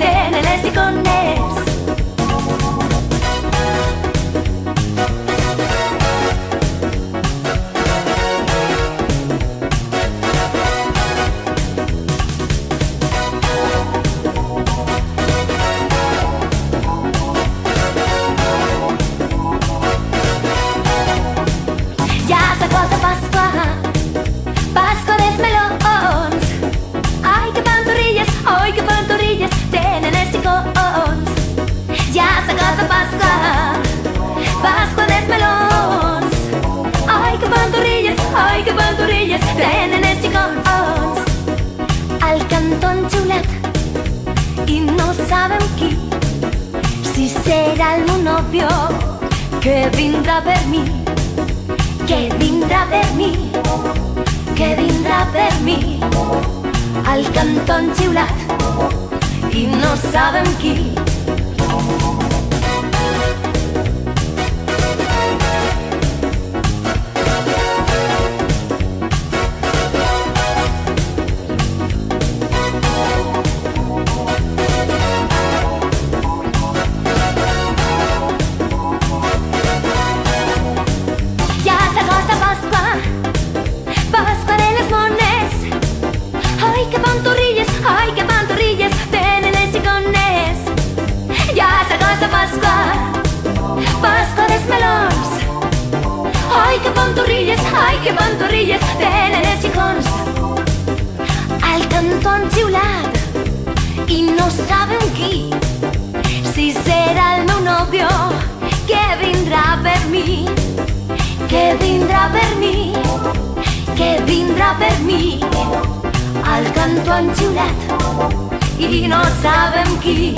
tenen els icones. Ja s'acosta Pasqua, Pasqua dels melons. Ai, que pantorrilles, oi, que pantorrilles tenen els icons. Ja s'acosta Pasqua, Pasqua dels melons. Ai, que pantorrilles tenen els icons. Al cantó han xiulat i no sabem qui, si serà el meu nòvio que vindrà per mi, que vindrà per mi, que vindrà per mi. Al cantó han xiulat i no sabem qui. Ja s'acosta Pasqua, Pasqua de les mones. Ai, que pantorrilles tenen els icones. Ja s'acosta Pasqua, Pasqua dels melons. Ai, que pantorrilles tenen els icons. Al cantó han xiulat i no sabem qui, si serà el meu nòvio que vindrà per mi, que vindrà per mi, que vindrà per mi. Al cantó han xiulat i no sabem qui.